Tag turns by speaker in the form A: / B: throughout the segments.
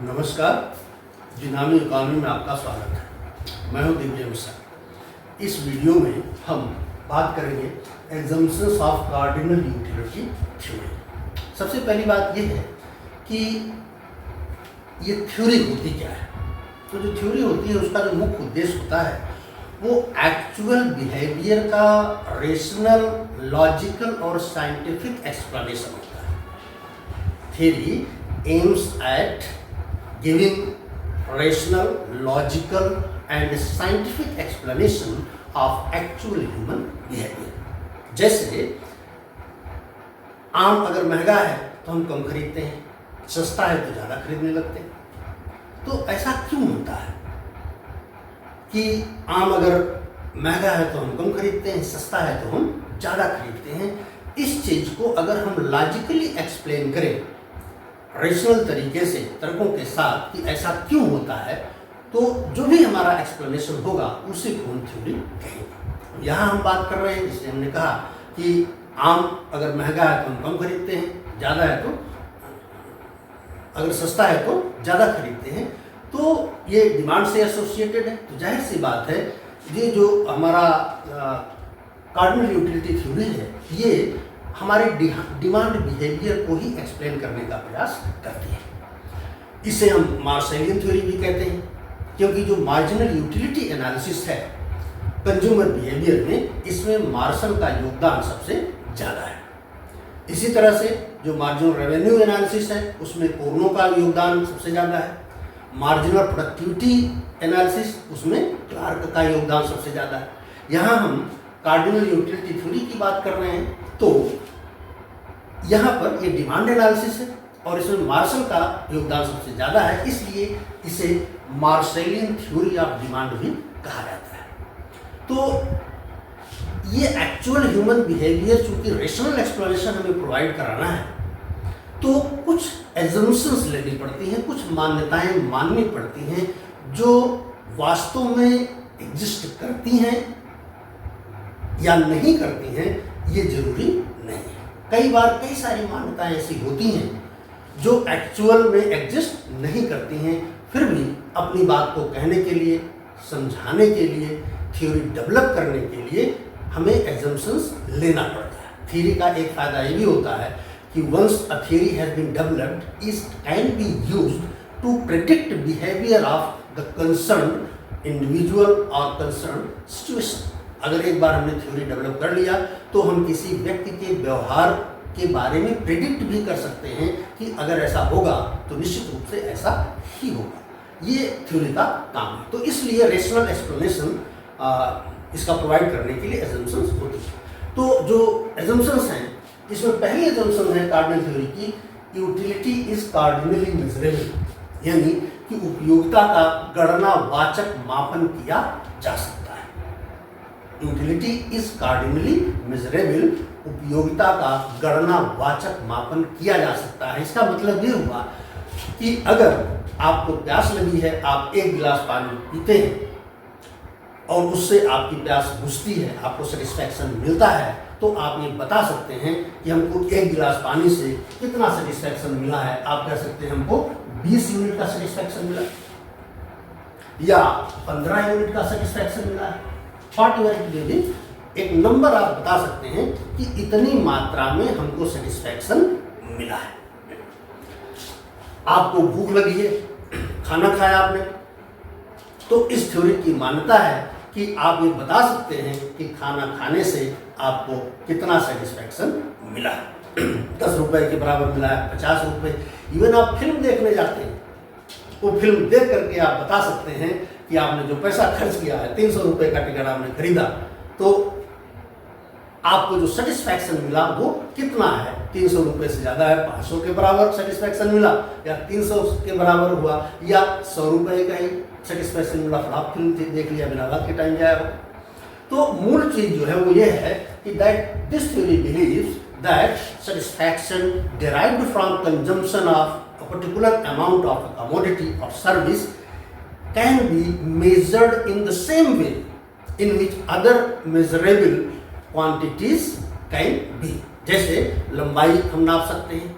A: नमस्कार। डिनामी इकॉनमी में आपका स्वागत है। मैं हूं दिव्य मिश्रा। इस वीडियो में हम बात करेंगे exemptions of cardinal utility theory. सबसे पहली बात यह है कि ये थ्योरी होती क्या है। तो जो थ्योरी होती है उसका जो मुख्य उद्देश्य होता है वो एक्चुअल बिहेवियर का रेशनल, लॉजिकल और साइंटिफिक एक्सप्लेनेशन होता है। Theory aims at giving rational, logical and scientific explanation of actual human behavior। जैसे आम अगर महंगा है तो हम कम खरीदते हैं, सस्ता है तो ज़्यादा खरीदने लगते हैं। तो ऐसा क्यों होता है कि आम अगर महंगा है तो हम कम खरीदते हैं, सस्ता है तो हम ज़्यादा खरीदते हैं। इस चीज़ को अगर हम लॉजिकली एक्सप्लेन करें रेशनल तरीके से, तर्कों के साथ कि ऐसा क्यों होता है, तो जो भी हमारा एक्सप्लेनेशन होगा उसी को हम थ्योरी कहेंगे। यहाँ हम बात कर रहे हैं, जिससे हमने कहा कि आम अगर महंगा है तो हम कम खरीदते हैं, ज़्यादा है तो अगर सस्ता है तो ज़्यादा खरीदते हैं। तो ये डिमांड से एसोसिएटेड है। तो जाहिर सी बात है ये जो हमारा कार्डिनल यूटिलिटी थ्योरी है ये हमारे डिमांड बिहेवियर को ही एक्सप्लेन करने का प्रयास करती है। इसे हम मार्शलियन थ्योरी भी कहते हैं, क्योंकि जो मार्जिनल यूटिलिटी एनालिसिस है कंज्यूमर बिहेवियर में, इसमें मार्शल का योगदान सबसे ज़्यादा है। इसी तरह से जो मार्जिनल रेवेन्यू एनालिसिस है उसमें कोर्नो का योगदान सबसे ज़्यादा है। मार्जिनल प्रोडक्टिविटी एनालिसिस उसमें क्लार्क का योगदान सबसे ज़्यादा है। यहाँ हम कार्डिनल यूटिलिटी थ्योरी की बात कर रहे हैं तो यहाँ पर ये डिमांड एनालिसिस है और इसमें मार्शल का योगदान सबसे ज़्यादा है, इसलिए इसे मार्शलियन थ्योरी ऑफ डिमांड भी कहा जाता है। तो ये एक्चुअल ह्यूमन बिहेवियर चूंकि रेशनल एक्सप्लेनेशन हमें प्रोवाइड कराना है तो कुछ एजम्पशंस लेनी पड़ती हैं, कुछ मान्यताएं माननी पड़ती हैं जो वास्तव में एग्जिस्ट करती हैं या नहीं करती हैं ये जरूरी नहीं है। कई बार कई सारी मान्यताएं ऐसी होती हैं जो एक्चुअल में एग्जिस्ट नहीं करती हैं, फिर भी अपनी बात को कहने के लिए, समझाने के लिए, थ्योरी डेवलप करने के लिए हमें एजम्पशंस लेना पड़ता है। थ्योरी का एक फायदा ये भी होता है कि once a theory has been developed it can be used to predict behaviour of the concerned individual और कंसर्न्ड सिचुएशन। अगर एक बार हमने थ्योरी डेवलप कर लिया तो हम किसी व्यक्ति के व्यवहार के बारे में प्रेडिक्ट भी कर सकते हैं कि अगर ऐसा होगा तो निश्चित रूप से ऐसा ही होगा। ये थ्योरी का काम है। तो इसलिए रेशनल एक्सप्लेनेशन इसका प्रोवाइड करने के लिए एजम्पशंस होती है। तो जो एजम्पशंस हैं इसमें पहली एजम्पशन है कार्डिनल थ्योरी की, यूटिलिटी इज कार्डिनली मेजरेबल, यानी कि उपयोगिता का गणनावाचक मापन किया जा सकता है। यूटिलिटी इज कार्डिनली मेजरेबल, उपयोगिता का गणनावाचक मापन किया जा सकता है। इसका मतलब ये हुआ कि अगर आपको प्यास लगी है, आप एक गिलास पानी पीते हैं और उससे आपकी प्यास बुझती है, आपको सेटिस्फैक्शन मिलता है, तो आप ये बता सकते हैं कि हमको एक गिलास पानी से कितना सेटिस्फैक्शन मिला है। आप कह सकते हैं हमको 20 यूनिट का सेटिस्फैक्शन मिला या 15 यूनिट का सेटिस्फैक्शन मिला है। एक नंबर आप बता सकते हैं कि इतनी मात्रा में हमको सेटिस्फैक्शन मिला है। आपको भूख लगी है, खाना खाया आपने, तो इस थ्योरी की मान्यता है कि आप ये बता सकते हैं कि खाना खाने से आपको कितना सेटिस्फैक्शन मिला है। 10 रुपए के बराबर मिला है, 50 रुपए। इवन आप फिल्म देखने जाते हैं, वो फिल्म देख करके आप बता सकते हैं कि आपने जो पैसा खर्च किया है, 300 रुपए का टिकट आपने खरीदा, तो आपको जो सेटिस्फैक्शन मिला वो कितना है। 300 रुपए से ज़्यादा है, 500 के बराबर सेटिस्फैक्शन मिला, या 300 के बराबर हुआ, या 100 रुपए का ही सेटिस्फैक्शन मिला, आप फिल्म देख लिया, बिना बात के टाइम जाएगा। तो मूल चीज़ जो है वो ये है कि that this theory believes that satisfaction derived from consumption of a particular amount of a commodity और service can be measured in the same way in which other measurable quantities can be। जैसे लंबाई हम नाप सकते हैं,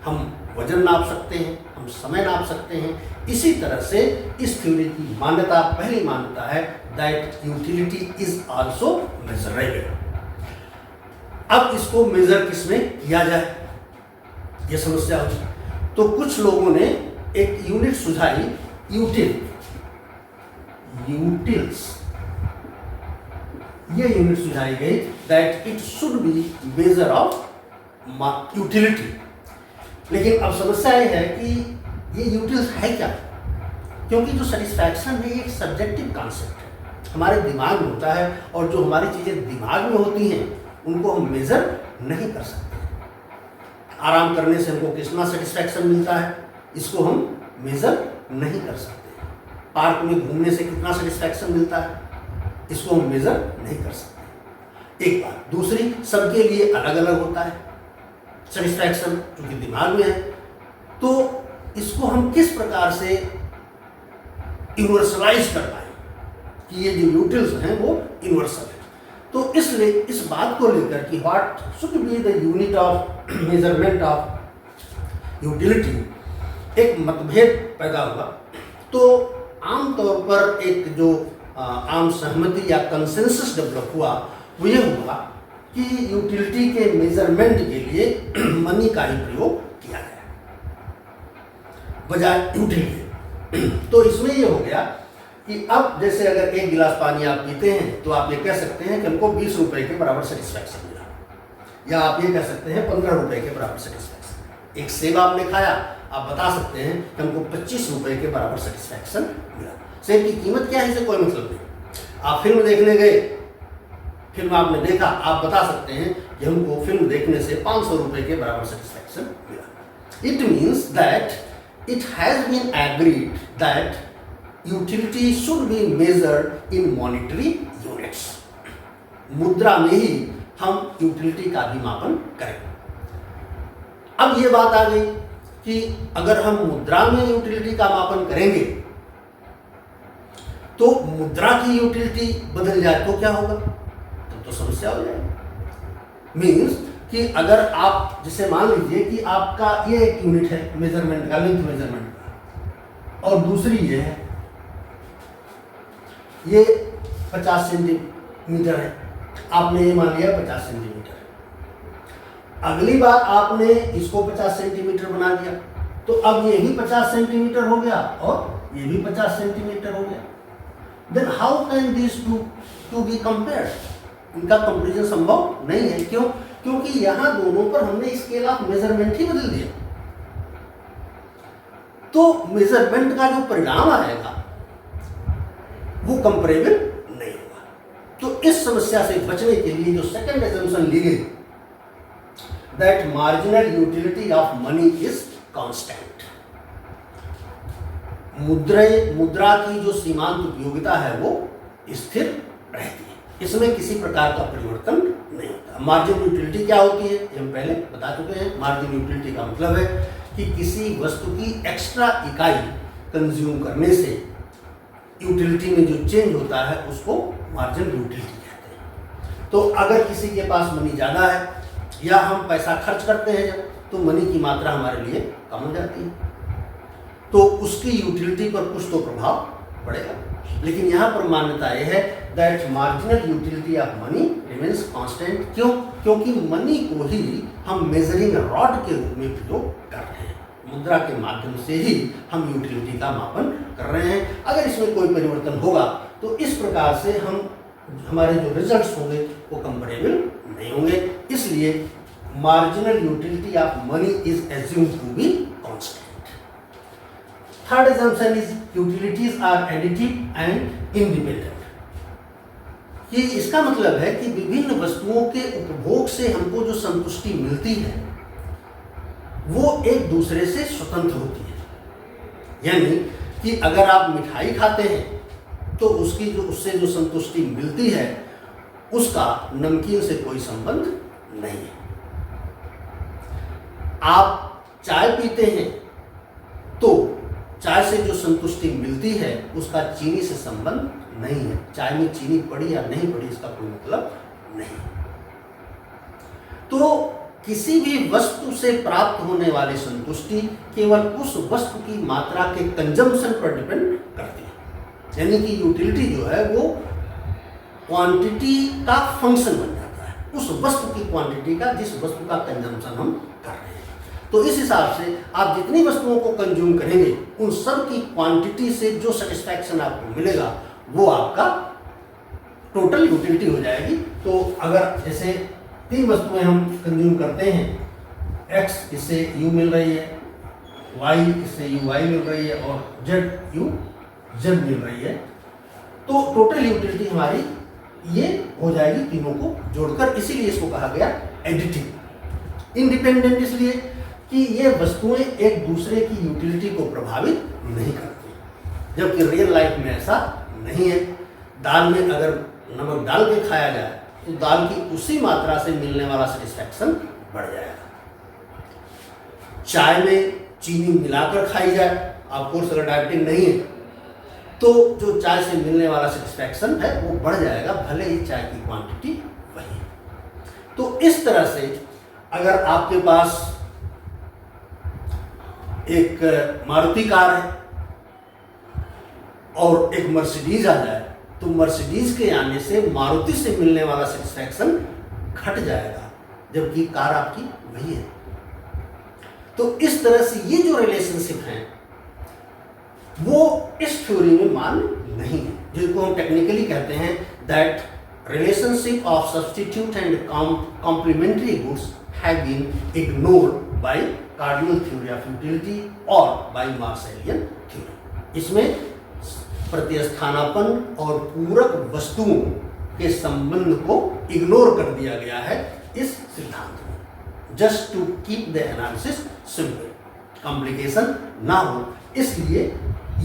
A: हम वजन नाप सकते हैं, हम समय नाप सकते हैं। इसी तरह से इस थ्योरी की मान्यता, पहली मान्यता है that utility is also measurable. अब इसको मेजर किसमें किया जाए, ये समस्या होगी। तो कुछ लोगों ने एक यूनिट सुझाई, यूटिल्स, ये यूनिट सुझाई गई that it should be measure of utility. लेकिन अब समस्या ये है कि ये यूटिल्स है क्या, क्योंकि जो सेटिस्फैक्शन है ये एक सब्जेक्टिव कॉन्सेप्ट है, हमारे दिमाग में होता है, और जो हमारी चीज़ें दिमाग में होती हैं उनको हम मेज़र नहीं कर सकते। आराम करने से हमको कितना सेटिस्फैक्शन मिलता है, इसको हम मेज़र नहीं कर सकते। पार्क में घूमने से कितना सेटिस्फैक्शन मिलता है, इसको हम मेज़र नहीं कर सकते। एक बात। दूसरी, सबके लिए अलग अलग होता है सेटिस्फैक्शन, क्योंकि दिमाग में है, तो इसको हम किस प्रकार से यूनिवर्सलाइज कर पाए कि ये जो यूटिल्स हैं वो यूनिवर्सल है। तो इसलिए इस बात को लेकर कि what should be the unit of measurement of utility, एक मतभेद पैदा हुआ। तो आमतौर पर एक जो आम सहमति या कंसेंसस डेवलप हुआ वो ये हुआ कि यूटिलिटी के मेजरमेंट के लिए मनी का ही प्रयोग किया जाए बजाय यूटिलिटी। तो इसमें ये हो गया कि अब जैसे अगर एक गिलास पानी आप पीते हैं तो आप ये कह सकते हैं कि हमको 20 रुपए के बराबर सेटिस्फैक्शन मिला, या आप ये कह सकते हैं 15 रुपए के बराबर सेटिस्फैक्शन। एक सेब आपने खाया, आप बता सकते हैं कि हमको 25 रुपए के बराबर सेटिस्फैक्शन मिला। सेब की कीमत क्या है इससे कोई मतलब नहीं। आप फिल्म देखने गए, फिल्म आपने देखा, आप बता सकते हैं कि हमको फिल्म देखने से 500 रुपए के बराबर सेटिस्फैक्शन मिला। It means that it has been agreed that utility should be measured in monetary units. मुद्रा में ही हम यूटिलिटी का भी मापन करें। अब ये बात आ गई कि अगर हम मुद्रा में यूटिलिटी का मापन करेंगे तो मुद्रा की यूटिलिटी बदल जाए तो क्या होगा, तब तो समस्या हो जाएगी। मीन्स कि अगर आप, जैसे मान लीजिए कि आपका ये एक यूनिट है मेजरमेंट का, लेंथ मेजरमेंट का, और दूसरी ये है, ये 50 सेंटीमीटर है, आपने ये मान लिया 50 सेंटीमीटर। अगली बार आपने इसको 50 सेंटीमीटर बना दिया, तो अब ये भी 50 सेंटीमीटर हो गया और ये भी 50 सेंटीमीटर हो गया। Then how can this two be compared? इनका कंपेरिजन संभव नहीं है। क्यों? क्योंकि यहां दोनों पर हमने स्केल ऑफ मेजरमेंट ही बदल दिया। तो मेजरमेंट का जो परिणाम आएगा वो कंपेरेबल नहीं होगा। तो इस समस्या से बचने के लिए जो सेकंड एजम्पशन ली गई, that marginal utility of money is constant. मुद्रा की जो सीमांत उपयोगिता है वो स्थिर रहती है, इसमें किसी प्रकार का परिवर्तन नहीं होता। मार्जिन यूटिलिटी क्या होती है, हम पहले बता चुके हैं। मार्जिन यूटिलिटी का मतलब है कि किसी वस्तु की एक्स्ट्रा इकाई कंज्यूम करने से यूटिलिटी में जो चेंज होता है उसको मार्जिन यूटिलिटी कहते हैं। तो अगर किसी के पास मनी ज़्यादा है या हम पैसा खर्च करते हैं जब, तो मनी की मात्रा हमारे लिए कम हो जाती है, तो उसकी यूटिलिटी पर कुछ तो प्रभाव पड़ेगा। लेकिन यहाँ पर मान्यता यह है that marginal utility of money remains constant. क्यों? क्योंकि मनी को ही हम मेजरिंग रॉड के रूप में प्रयोग कर रहे हैं। मुद्रा के माध्यम से ही हम यूटिलिटी का मापन कर रहे हैं। अगर इसमें कोई परिवर्तन होगा तो इस प्रकार से हमारे जो रिजल्ट्स होंगे वो कंपेरेबल नहीं होंगे। इसलिए marginal utility of money is assumed to be constant. Third assumption is utilities are additive and independent। ये इसका मतलब है कि विभिन्न वस्तुओं के उपभोग से हमको जो संतुष्टि मिलती है वो एक दूसरे से स्वतंत्र होती है। यानी कि अगर आप मिठाई खाते हैं तो उससे जो संतुष्टि मिलती है उसका नमकीन से कोई संबंध नहीं है। आप चाय पीते हैं तो चाय से जो संतुष्टि मिलती है उसका चीनी से संबंध नहीं है। चाय में चीनी पड़ी या नहीं पड़ी इसका कोई मतलब नहीं। तो किसी भी वस्तु से प्राप्त होने वाली संतुष्टि केवल उस वस्तु की मात्रा के कंजम्पशन पर डिपेंड करती है। यानी कि यूटिलिटी जो है वो क्वांटिटी का फंक्शन बन जाता है, उस वस्तु की क्वांटिटी का जिस वस्तु का कंजम्पशन हम कर रहे हैं। तो इस हिसाब से आप जितनी वस्तुओं को कंज्यूम करेंगे उन सब की क्वांटिटी से जो सेटिस्फैक्शन आपको मिलेगा वो आपका टोटल यूटिलिटी हो जाएगी। तो अगर जैसे 3 वस्तुएं हम कंज्यूम करते हैं, x इससे u मिल रही है, y इससे uy मिल रही है और z मिल रही है, तो टोटल यूटिलिटी हमारी ये हो जाएगी तीनों को जोड़कर। इसीलिए इसको कहा गया एडिटिव। इंडिपेंडेंट इसलिए कि ये वस्तुएं एक दूसरे की यूटिलिटी को प्रभावित नहीं करती, जबकि रियल लाइफ में ऐसा नहीं है। दाल में अगर नमक डाल के खाया जाए तो दाल की उसी मात्रा से मिलने वाला सेटिस्फैक्शन बढ़ जाएगा। चाय में चीनी मिलाकर खाई जाए, आपको अगर डायबिटिक नहीं है तो जो चाय से मिलने वाला सेटिस्फैक्शन है वो बढ़ जाएगा, भले ही चाय की क्वांटिटी वही है। तो इस तरह से अगर आपके पास एक मारुति कार है और एक मर्सिडीज आ जाए तो मर्सिडीज के आने से मारुति से मिलने वाला सेटिस्फैक्शन घट जाएगा, जबकि कार आपकी वही है। तो इस तरह से ये जो रिलेशनशिप है वो इस थ्योरी में मान्य नहीं है, जिनको हम टेक्निकली कहते हैं that relationship of substitute and complementary goods have been ignored by cardinal theory of utility और बाय मार्सेलियन थ्योरी। इसमें प्रतिस्थानापन्न और पूरक वस्तुओं के संबंध को इग्नोर कर दिया गया है इस सिद्धांत में, just to keep the analysis simple, complication ना हो, इसलिए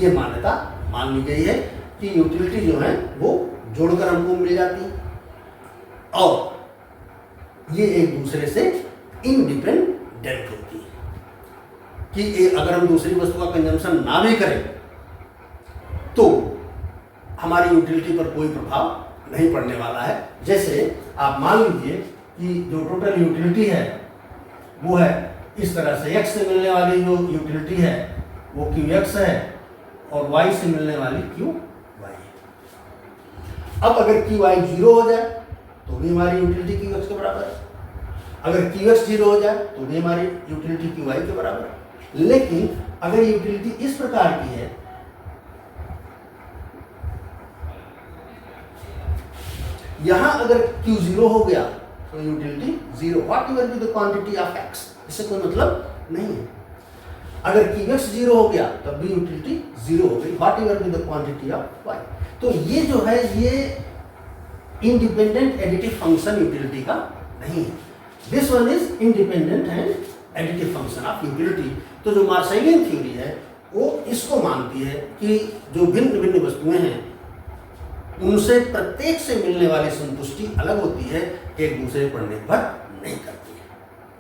A: ये मान्यता मान ली गई है कि यूटिलिटी जो है वो जोड़कर हमको मिल जाती है और ये एक दूसरे से इंडिपेंडेंट होती है कि अगर हम दूसरी वस्तु का कंजम्पशन ना भी करें तो हमारी यूटिलिटी पर कोई प्रभाव नहीं पड़ने वाला है। जैसे आप मान लीजिए कि जो टोटल यूटिलिटी है वो है इस तरह से, x से मिलने वाली जो यूटिलिटी है वो qx है और y से मिलने वाली qy है। अब अगर qy 0 हो जाए तो भी हमारी यूटिलिटी qx के बराबर है, अगर qx 0 हो जाए तो भी हमारी यूटिलिटी qy के बराबर है। लेकिन अगर यूटिलिटी इस प्रकार की है, यहां अगर q 0 हो गया तो utility 0, what ever be the quantity of x, इससे कोई मतलब नहीं है। अगर qx 0 हो गया तब भी यूटिलिटी 0 हो गई, what ever be the quantity of y। तो ये जो है ये इंडिपेंडेंट एडिटिव फंक्शन यूटिलिटी का नहीं है। This one is independent and additive function of utility. तो जो मार्सेलियन थ्योरी है वो इसको मानती है कि जो भिन्न भिन्न वस्तुएं हैं उनसे प्रत्येक से मिलने वाली संतुष्टि अलग होती है, एक दूसरे पर निर्भर नहीं करती है।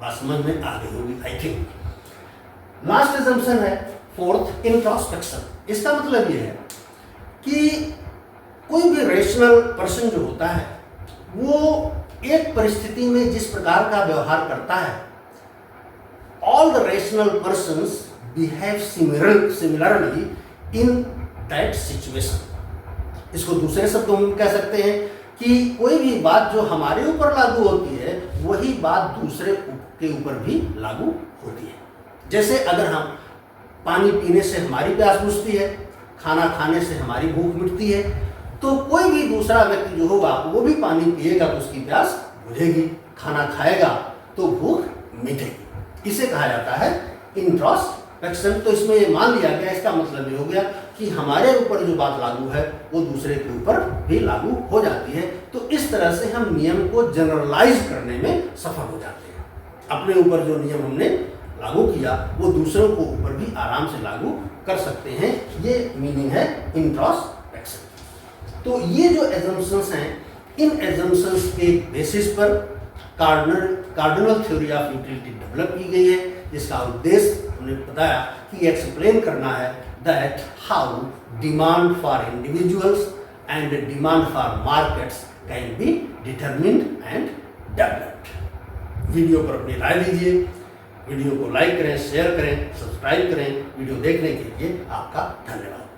A: बात समझ में आ गई होगी आई थिंक। लास्ट असम्पशन है फोर्थ, इंट्रोस्पेक्शन। इसका मतलब ये है कि कोई भी रेशनल पर्सन जो होता है वो एक परिस्थिति में जिस प्रकार का व्यवहार करता है, all the rational persons behave similarly in that situation. इसको दूसरे शब्दों में कह सकते हैं कि कोई भी बात जो हमारे ऊपर लागू होती है वही बात दूसरे के ऊपर भी लागू होती है। जैसे अगर हम पानी पीने से हमारी प्यास बुझती है, खाना खाने से हमारी भूख मिटती है, तो कोई भी दूसरा व्यक्ति जो होगा वो भी पानी पिएगा तो उसकी प्यास बुझेगी, खाना खाएगा तो भूख मिटेगी। इसे कहा जाता है इंट्रोस्पेक्शन। तो इसमें ये मान लिया गया, इसका मतलब ये हो गया कि हमारे ऊपर जो बात लागू है वो दूसरे के ऊपर भी लागू हो जाती है। तो इस तरह से हम नियम को जनरलाइज करने में सफल हो जाते हैं। अपने ऊपर जो नियम हमने लागू किया वो दूसरों को ऊपर भी आराम से लागू कर सकते हैं, ये मीनिंग है इंट्रोस्पेक्शन। तो ये जो एजम्पशंस हैं, इन एजम्पशंस के बेसिस पर cardinal theory of utility develop की गई है, जिसका उद्देश्य हमने बताया कि एक्सप्लेन करना है that how demand for individuals and demand for markets can be determined and developed. Video पर अपनी राय दीजिए। वीडियो को लाइक करें, शेयर करें, सब्सक्राइब करें। वीडियो देखने के लिए आपका धन्यवाद।